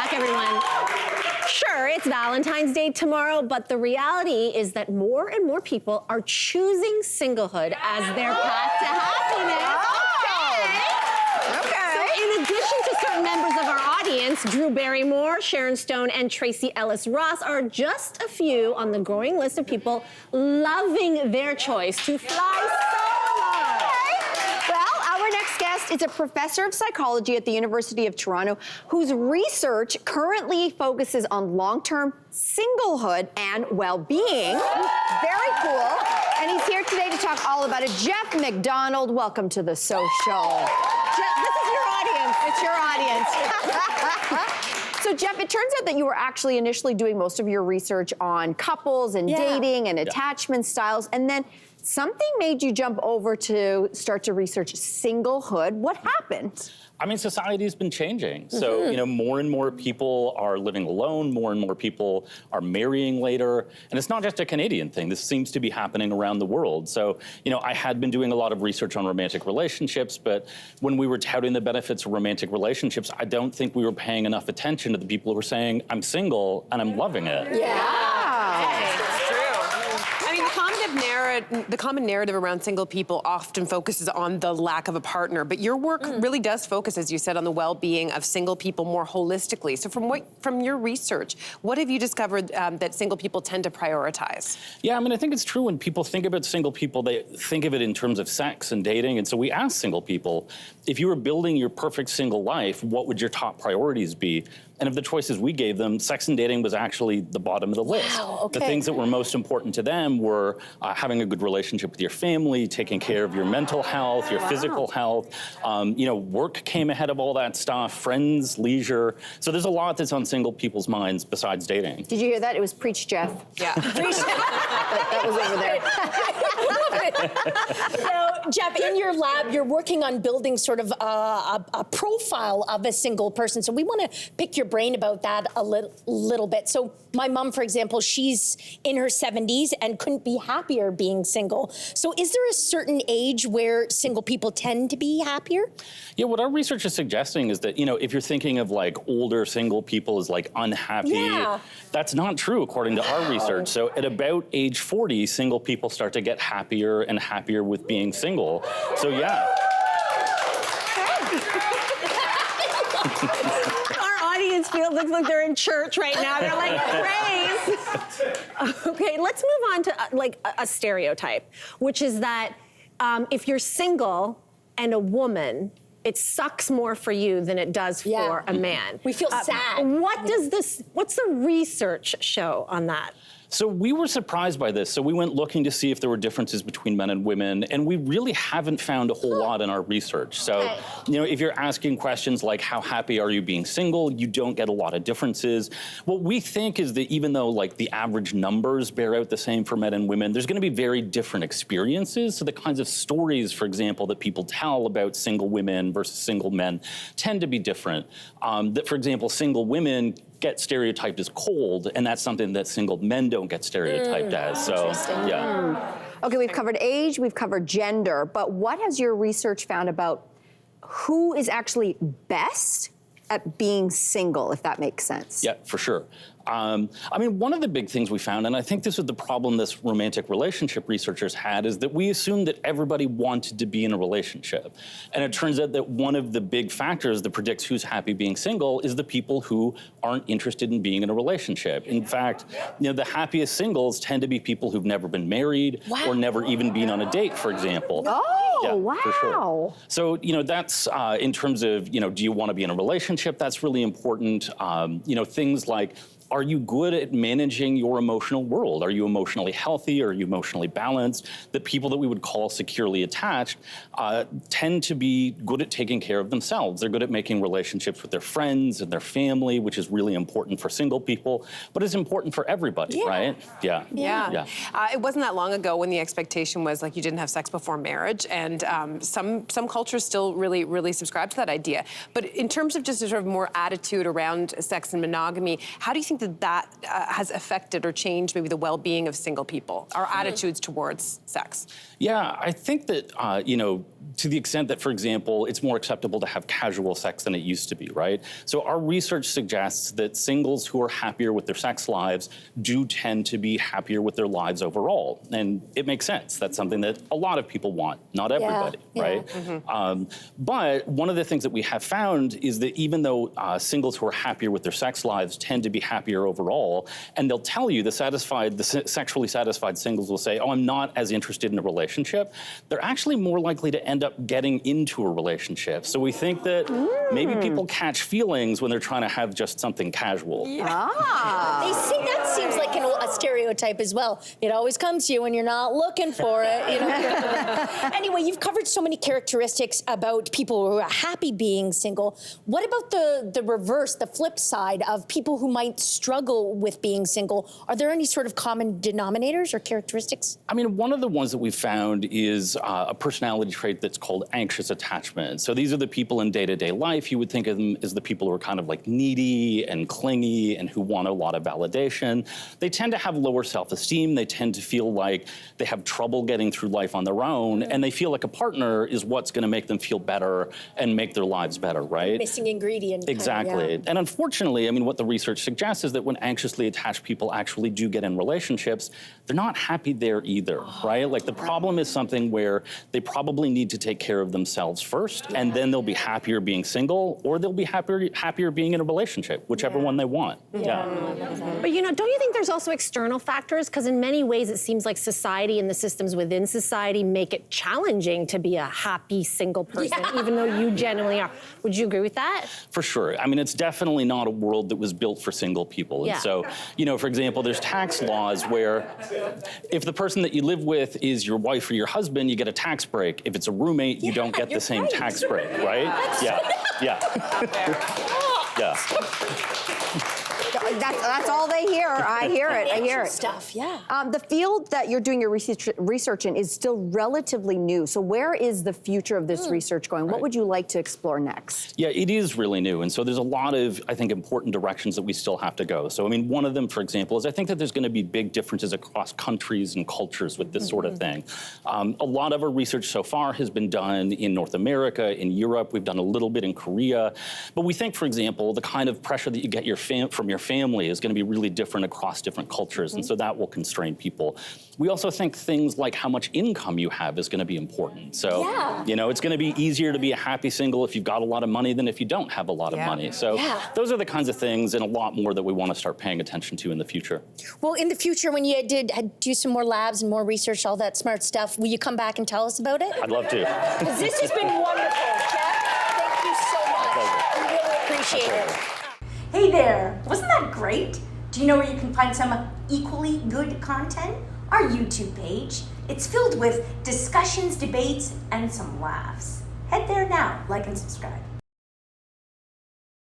back, everyone. Sure, it's Valentine's Day tomorrow, but the reality is that more and more people are choosing singlehood as their path to happiness. Okay. So in addition to certain members of our audience, Drew Barrymore, Sharon Stone, and Tracy Ellis Ross are just a few on the growing list of people loving their choice to fly solo. Well, our next guest is a professor of psychology at the University of Toronto whose research currently focuses on long-term singlehood and well-being. Very cool. And he's here today to talk all about it. Jeff McDonald, welcome to the So Show. Jeff, this is your audience. It's your audience. So, Jeff, it turns out that you were actually initially doing most of your research on couples and dating and attachment styles, and then something made you jump over to start to research singlehood. What happened? I mean, society's been changing. So, you know, more and more people are living alone, more and more people are marrying later. And it's not just a Canadian thing. This seems to be happening around the world. So, you know, I had been doing a lot of research on romantic relationships, but when we were touting the benefits of romantic relationships, I don't think we were paying enough attention to the people who were saying, I'm single and I'm loving it. The common narrative around single people often focuses on the lack of a partner, but your work really does focus, as you said, on the well-being of single people more holistically. So from your research, what have you discovered that single people tend to prioritize? Yeah, I mean, I think it's true when people think about single people, they think of it in terms of sex and dating. And so we asked single people, if you were building your perfect single life, what would your top priorities be? And of the choices we gave them, sex and dating was actually the bottom of the list. Wow, okay. The things that were most important to them were having a good relationship with your family, taking care of your mental health, your physical health. You know, work came ahead of all that stuff, friends, leisure. So there's a lot that's on single people's minds besides dating. Did you hear that? It was preach, Jeff. Yeah. that was over there. So, Jeff, in your lab, you're working on building sort of a profile of a single person. So we want to pick your brain about that a little bit. So my mom, for example, she's in her 70s and couldn't be happier being single. So is there a certain age where single people tend to be happier? Yeah, what our research is suggesting is that, you know, if you're thinking of like older single people as like unhappy, that's not true according to our research. So at about age 40, single people start to get happier and happier with being single. So yeah. Looks like they're in church right now. They're like, praise. Okay, let's move on to like a stereotype, which is that if you're single and a woman, it sucks more for you than it does for a man. We feel sad. What's the research show on that? So we were surprised by this. So we went looking to see if there were differences between men and women, and we really haven't found a whole lot in our research. So, you know, if you're asking questions like how happy are you being single, you don't get a lot of differences. What we think is that even though like the average numbers bear out the same for men and women, there's gonna be very different experiences. So the kinds of stories, for example, that people tell about single women versus single men tend to be different. That, for example, single women get stereotyped as cold, and that's something that single men don't get stereotyped as. So, yeah. Okay, we've covered age, we've covered gender, but what has your research found about who is actually best at being single, if that makes sense? Yeah, for sure. I mean, one of the big things we found, and I think this is the problem this romantic relationship researchers had, is that we assumed that everybody wanted to be in a relationship. And it turns out that one of the big factors that predicts who's happy being single is the people who aren't interested in being in a relationship. In fact, you know, the happiest singles tend to be people who've never been married or never even been on a date, for example. Oh, yeah, wow. For sure. So, you know, that's in terms of, you know, do you want to be in a relationship? That's really important. You know, things like, are you good at managing your emotional world? Are you emotionally healthy? Are you emotionally balanced? The people that we would call securely attached tend to be good at taking care of themselves. They're good at making relationships with their friends and their family, which is really important for single people, but it's important for everybody, right? Yeah. It wasn't that long ago when the expectation was like you didn't have sex before marriage, and some cultures still really subscribe to that idea. But in terms of just a sort of more attitude around sex and monogamy, how do you think think that has affected or changed maybe the well-being of single people, our attitudes towards sex? Yeah, I think that, to the extent that, for example, it's more acceptable to have casual sex than it used to be, right? So our research suggests that singles who are happier with their sex lives do tend to be happier with their lives overall. And it makes sense. That's something that a lot of people want, not everybody, right? Mm-hmm. But one of the things that we have found is that even though singles who are happier with their sex lives tend to be happier overall, and they'll tell you, the sexually satisfied singles will say, oh, I'm not as interested in a relationship, they're actually more likely to end up getting into a relationship. So we think that maybe people catch feelings when they're trying to have just something casual. They say that seems like a stereotype as well. It always comes to you when you're not looking for it. You know? Anyway, you've covered so many characteristics about people who are happy being single. What about the reverse, the flip side of people who might struggle with being single? Are there any sort of common denominators or characteristics? I mean, one of the ones that we found is a personality trait that's called anxious attachment. So these are the people in day-to-day life. You would think of them as the people who are kind of like needy and clingy and who want a lot of validation. They tend to have lower self-esteem. They tend to feel like they have trouble getting through life on their own, and they feel like a partner is what's going to make them feel better and make their lives better, right? Missing ingredient. Exactly. Kind of, yeah. And unfortunately, I mean, what the research suggests is that when anxiously attached people actually do get in relationships, they're not happy there either, right? Like the problem is something where they probably need to take care of themselves first, and then they'll be happier being single, or they'll be happier being in a relationship, whichever one they want. Yeah. But don't you think there's also external factors? Because in many ways, it seems like society and the systems within society make it challenging to be a happy single person, even though you genuinely are. Would you agree with that? For sure. I mean, it's definitely not a world that was built for single people. And so, for example, there's tax laws where if the person that you live with is your wife or your husband, you get a tax break. If it's a roommate, you don't get the same tax break, right? Yeah. That's all they hear. I hear it. I hear it. Stuff, yeah. The field that you're doing your research in is still relatively new. So where is the future of this research going? What would you like to explore next? Yeah, it is really new. And so there's a lot of, I think, important directions that we still have to go. So, I mean, one of them, for example, is I think that there's going to be big differences across countries and cultures with this sort of thing. A lot of our research so far has been done in North America, in Europe. We've done a little bit in Korea. But we think, for example, the kind of pressure that you get from your family is going to be really different across different cultures, and so that will constrain people. We also think things like how much income you have is going to be important. So, it's going to be easier to be a happy single if you've got a lot of money than if you don't have a lot of money. So those are the kinds of things and a lot more that we want to start paying attention to in the future. Well, in the future, when you do some more labs and more research, all that smart stuff, will you come back and tell us about it? I'd love to. Because this has been wonderful, Jeff. Thank you so much. We really appreciate it. Hey there, wasn't that great? Do you know where you can find some equally good content? Our YouTube page. It's filled with discussions, debates, and some laughs. Head there now, like and subscribe.